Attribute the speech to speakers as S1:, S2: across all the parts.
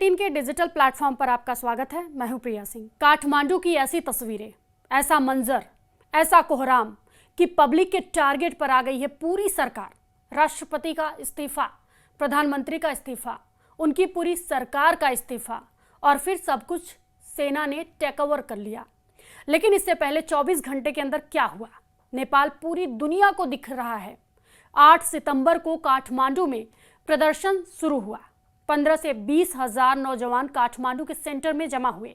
S1: 18 के digital platform पर आपका स्वागत है। मैं हूं प्रिया सिंह। काठमांडू की ऐसी तस्वीरें, ऐसा मंजर, ऐसा कोहराम कि पब्लिक के टारगेट पर आ गई है पूरी सरकार। राष्ट्रपति का इस्तीफा, प्रधानमंत्री का इस्तीफा, उनकी पूरी सरकार का इस्तीफा और फिर सब कुछ सेना ने टेक ओवर कर लिया। लेकिन इससे पहले 24 घंटे के अंदर क्या हुआ? नेपाल पूरी दुनिया को दिख रहा है। 8 सितंबर को काठमांडू में प्रदर्शन शुरू हुआ। 15 से 20 हजार नौजवान काठमांडू के सेंटर में जमा हुए।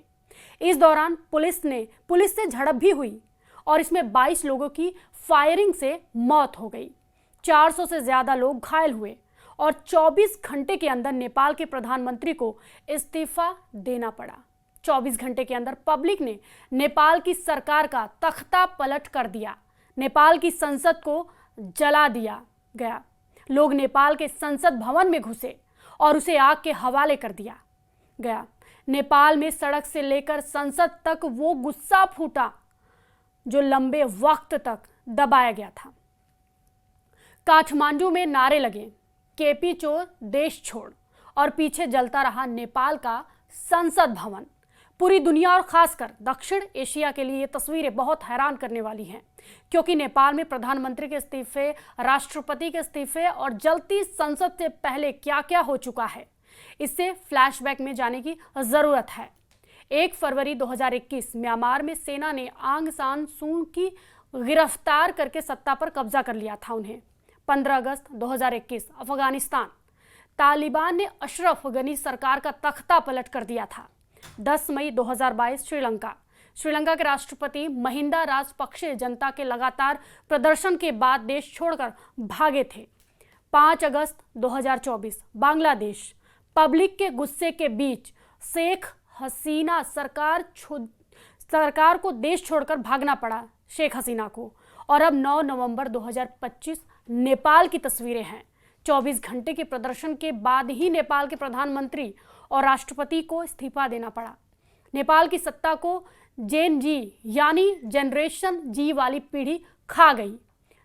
S1: इस दौरान पुलिस से झड़प भी हुई और इसमें 22 लोगों की फायरिंग से मौत हो गई। 400 से ज्यादा लोग घायल हुए और 24 घंटे के अंदर नेपाल के प्रधानमंत्री को इस्तीफा देना पड़ा। 24 घंटे के अंदर पब्लिक ने नेपाल की सरकार का तख्ता पलट कर दिया। नेपाल की संसद को जला दिया गया। लोग नेपाल के संसद भवन में घुसे और उसे आग के हवाले कर दिया गया। नेपाल में सड़क से लेकर संसद तक वो गुस्सा फूटा जो लंबे वक्त तक दबाया गया था। काठमांडू में नारे लगे, केपी चोर देश छोड़, और पीछे जलता रहा नेपाल का संसद भवन। पूरी दुनिया और खासकर दक्षिण एशिया के लिए ये तस्वीरें बहुत हैरान करने वाली हैं, क्योंकि नेपाल में प्रधानमंत्री के इस्तीफे, राष्ट्रपति के इस्तीफे और जलती संसद से पहले क्या क्या हो चुका है, इससे फ्लैशबैक में जाने की जरूरत है। 1 फरवरी 2021 म्यांमार में सेना ने आंग सान सू की गिरफ्तार करके सत्ता पर कब्जा कर लिया था उन्हें। 15 अगस्त 2021 अफगानिस्तान, तालिबान ने अशरफ गनी सरकार का तख्ता पलट कर दिया था। 10 मई 2022 श्रीलंका के राष्ट्रपति महिंदा राजपक्षे जनता के लगातार प्रदर्शन के बाद देश छोड़कर भागे थे। 5 अगस्त 2024 बांग्लादेश, पब्लिक के गुस्से के बीच शेख हसीना सरकार को देश छोड़कर भागना पड़ा शेख हसीना को। और अब 9 नवंबर 2025 नेपाल की तस्वीरें हैं। 24 घंटे के प्रदर्शन के बाद ही नेपाल के प्रधानमंत्री और राष्ट्रपति को इस्तीफा देना पड़ा। नेपाल की सत्ता को जेन जी यानी जनरेशन जी वाली पीढ़ी खा गई।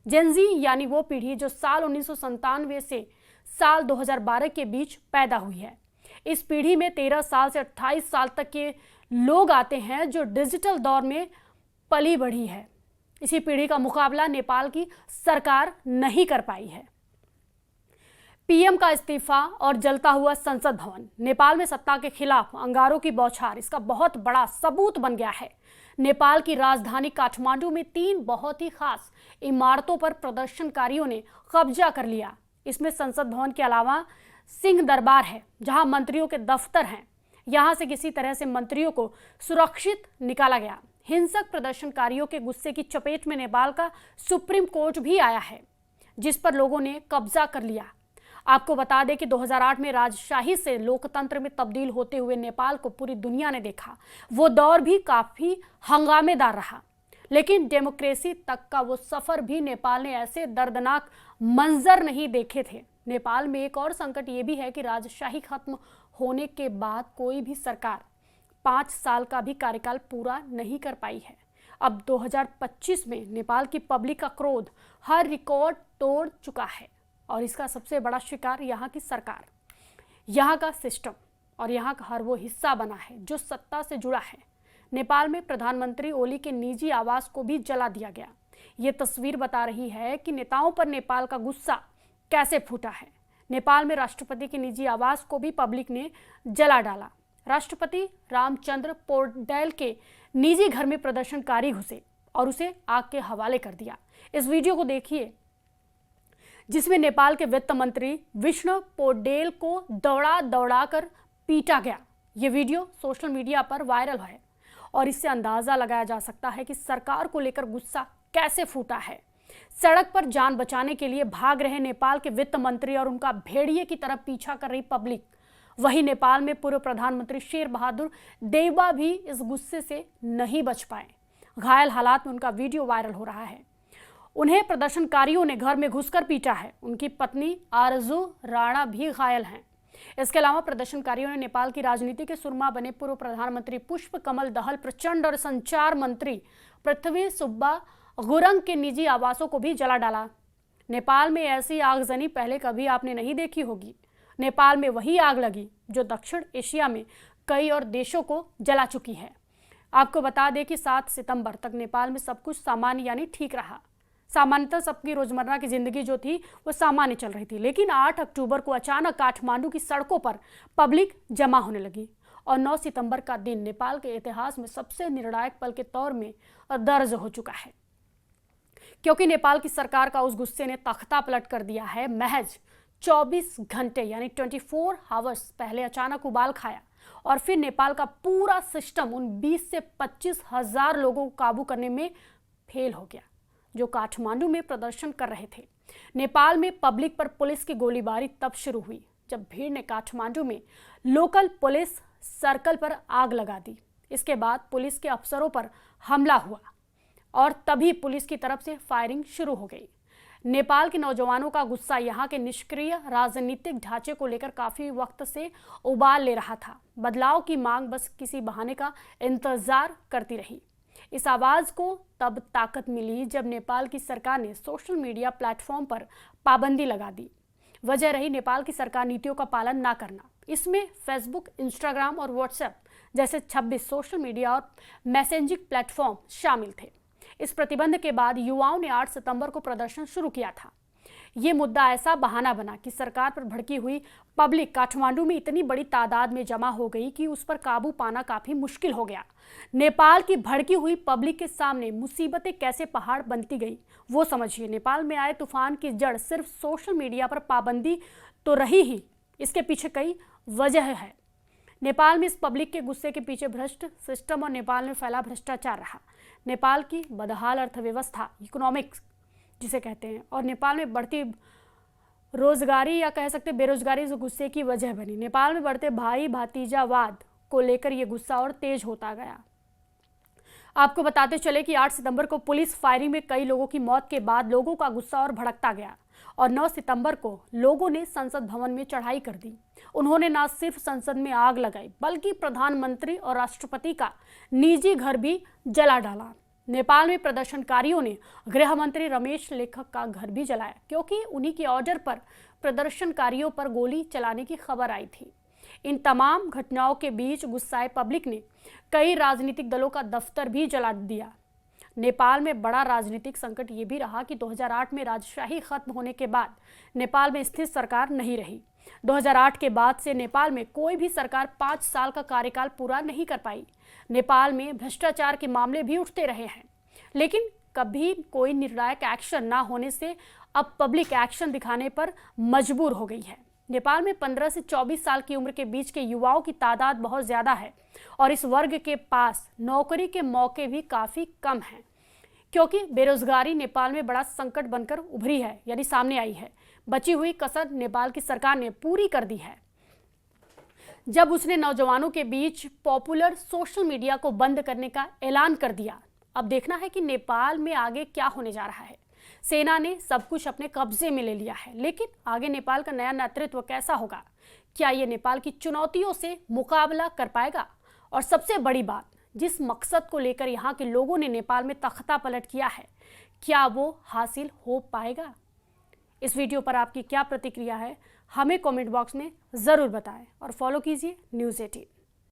S1: जेन जी यानी वो पीढ़ी जो साल 1997 से साल 2012 के बीच पैदा हुई है। इस पीढ़ी में 13 साल से 28 साल तक के लोग आते हैं जो डिजिटल दौर में पली बढ़ी है। इसी पीढ़ी का मुकाबला नेपाल की सरकार नहीं कर पाई है। पीएम का इस्तीफा और जलता हुआ संसद भवन, नेपाल में सत्ता के खिलाफ अंगारों की बौछार इसका बहुत बड़ा सबूत बन गया है। नेपाल की राजधानी काठमांडू में 3 बहुत ही खास इमारतों पर प्रदर्शनकारियों ने कब्जा कर लिया। इसमें संसद भवन के अलावा सिंह दरबार है, जहां मंत्रियों के दफ्तर हैं। यहां से किसी तरह से मंत्रियों को सुरक्षित निकाला गया। हिंसक प्रदर्शनकारियों के गुस्से की चपेट में नेपाल का सुप्रीम कोर्ट भी आया है, जिस पर लोगों ने कब्जा कर लिया। आपको बता दें कि 2008 में राजशाही से लोकतंत्र में तब्दील होते हुए नेपाल को पूरी दुनिया ने देखा। वो दौर भी काफी हंगामेदार रहा, लेकिन डेमोक्रेसी तक का वो सफर भी नेपाल ने ऐसे दर्दनाक मंजर नहीं देखे थे। नेपाल में एक और संकट ये भी है कि राजशाही खत्म होने के बाद कोई भी सरकार 5 साल का भी कार्यकाल पूरा नहीं कर पाई है। अब 2025 में नेपाल की पब्लिक का क्रोध हर रिकॉर्ड तोड़ चुका है और इसका सबसे बड़ा शिकार यहाँ की सरकार, यहाँ का सिस्टम और यहाँ का हर वो हिस्सा बना है जो सत्ता से जुड़ा है। नेपाल में प्रधानमंत्री ओली के निजी आवास को भी जला दिया गया। ये तस्वीर बता रही है कि नेताओं पर नेपाल का गुस्सा कैसे फूटा है। नेपाल में राष्ट्रपति के निजी आवास को भी पब्लिक ने जला डाला। राष्ट्रपति रामचंद्र पौडेल के निजी घर में प्रदर्शनकारी घुसे और उसे आग के हवाले कर दिया। इस वीडियो को देखिए, जिसमें नेपाल के वित्त मंत्री विष्णु पौडेल को दौड़ा दौड़ा कर पीटा गया। ये वीडियो सोशल मीडिया पर वायरल है और इससे अंदाजा लगाया जा सकता है कि सरकार को लेकर गुस्सा कैसे फूटा है। सड़क पर जान बचाने के लिए भाग रहे नेपाल के वित्त मंत्री और उनका भेड़िए की तरफ पीछा कर रही पब्लिक। वहीं नेपाल में पूर्व प्रधानमंत्री शेर बहादुर देउबा भी इस गुस्से से नहीं बच पाए। घायल हालात में उनका वीडियो वायरल हो रहा है। उन्हें प्रदर्शनकारियों ने घर में घुसकर पीटा है। उनकी पत्नी आरजू राणा भी घायल हैं। इसके अलावा प्रदर्शनकारियों ने नेपाल की राजनीति के सुरमा बने पूर्व प्रधानमंत्री पुष्प कमल दहल प्रचंड और संचार मंत्री पृथ्वी सुब्बा गुरंग के निजी आवासों को भी जला डाला। नेपाल में ऐसी आगजनी पहले कभी आपने नहीं देखी होगी। नेपाल में वही आग लगी जो दक्षिण एशिया में कई और देशों को जला चुकी है। आपको बता दें कि 7 सितंबर तक नेपाल में सब कुछ सामान्य यानी ठीक रहा। सामान्यतः सबकी रोजमर्रा की जिंदगी जो थी वो सामान्य चल रही थी, लेकिन 8 अक्टूबर को अचानक काठमांडू की सड़कों पर पब्लिक जमा होने लगी और 9 सितंबर का दिन नेपाल के इतिहास में सबसे निर्णायक पल के तौर में दर्ज हो चुका है, क्योंकि नेपाल की सरकार का उस गुस्से ने तख्ता पलट कर दिया है। महज 24 घंटे यानी 24 आवर्स पहले अचानक उबाल खाया और फिर नेपाल का पूरा सिस्टम उन 20 से 25 हजार लोगों को काबू करने में फेल हो गया जो काठमांडू में प्रदर्शन कर रहे थे। नेपाल में पब्लिक पर पुलिस की गोलीबारी तब शुरू हुई जब भीड़ ने काठमांडू में लोकल पुलिस सर्कल पर आग लगा दी। इसके बाद पुलिस के अफसरों पर हमला हुआ और तभी पुलिस की तरफ से फायरिंग शुरू हो गई। नेपाल के नौजवानों का गुस्सा यहाँ के निष्क्रिय राजनीतिक ढांचे को लेकर काफी वक्त से उबाल ले रहा था। बदलाव की मांग बस किसी बहाने का इंतजार करती रही। इस आवाज को तब ताकत मिली जब नेपाल की सरकार ने सोशल मीडिया प्लेटफॉर्म पर पाबंदी लगा दी। वजह रही नेपाल की सरकार नीतियों का पालन ना करना। इसमें फेसबुक, इंस्टाग्राम और व्हाट्सएप जैसे 26 सोशल मीडिया और मैसेजिंग प्लेटफॉर्म शामिल थे। इस प्रतिबंध के बाद युवाओं ने 8 सितंबर को प्रदर्शन शुरू किया था। ये मुद्दा ऐसा बहाना बना कि सरकार पर भड़की हुई पब्लिक काठमांडू में इतनी बड़ी तादाद में जमा हो गई कि उस पर काबू पाना काफी मुश्किल हो गया। नेपाल की भड़की हुई पब्लिक के सामने मुसीबतें कैसे पहाड़ बनती गई वो समझिए। नेपाल में आए तूफान की जड़ सिर्फ सोशल मीडिया पर पाबंदी तो रही ही, इसके पीछे कई वजह है। नेपाल में इस पब्लिक के गुस्से के पीछे भ्रष्ट सिस्टम और नेपाल में फैला भ्रष्टाचार रहा। नेपाल की बदहाल अर्थव्यवस्था, इकोनॉमिक्स जिसे कहते हैं, और नेपाल में बढ़ती रोजगारी या कह सकते बेरोजगारी से गुस्से की वजह बनी। नेपाल में बढ़ते भाई भतीजावाद को लेकर यह गुस्सा और तेज होता गया। आपको बताते चले कि 8 सितंबर को पुलिस फायरिंग में कई लोगों की मौत के बाद लोगों का गुस्सा और भड़कता गया और 9 सितंबर को लोगों ने संसद भवन में चढ़ाई कर दी। उन्होंने न सिर्फ संसद में आग लगाई बल्कि प्रधानमंत्री और राष्ट्रपति का निजी घर भी जला डाला। नेपाल में प्रदर्शनकारियों ने गृह मंत्री रमेश लेखक का घर भी जलाया क्योंकि उन्हीं के ऑर्डर पर प्रदर्शनकारियों पर गोली चलाने की खबर आई थी। इन तमाम घटनाओं के बीच गुस्साए पब्लिक ने कई राजनीतिक दलों का दफ्तर भी जला दिया। नेपाल में बड़ा राजनीतिक संकट ये भी रहा कि 2008 में राजशाही खत्म होने के बाद नेपाल में स्थिर सरकार नहीं रही। 2008 के बाद से नेपाल में कोई भी सरकार 5 साल का कार्यकाल पूरा नहीं कर पाई। नेपाल में भ्रष्टाचार के मामले भी उठते रहे हैं, लेकिन कभी कोई निर्णायक एक्शन ना होने से अब पब्लिक एक्शन दिखाने पर मजबूर हो गई है। नेपाल में 15 से 24 साल की उम्र के बीच के युवाओं की तादाद बहुत ज़्यादा है और इस वर्ग के पास नौकरी के मौके भी काफ़ी कम हैं, क्योंकि बेरोजगारी नेपाल में बड़ा संकट बनकर उभरी है यानी सामने आई है। बची हुई कसर नेपाल की सरकार ने पूरी कर दी है जब उसने नौजवानों के बीच पॉपुलर सोशल मीडिया को बंद करने का ऐलान कर दिया। अब देखना है कि नेपाल में आगे क्या होने जा रहा है। सेना ने सब कुछ अपने कब्जे में ले लिया है, लेकिन आगे नेपाल का नया नेतृत्व कैसा होगा? क्या ये नेपाल की चुनौतियों से मुकाबला कर पाएगा? और सबसे बड़ी बात, जिस मकसद को लेकर यहाँ के लोगों ने नेपाल में तख्ता पलट किया है, क्या वो हासिल हो पाएगा? इस वीडियो पर आपकी क्या प्रतिक्रिया है, हमें कमेंट बॉक्स में ज़रूर बताएं और फॉलो कीजिए न्यूज़ 18।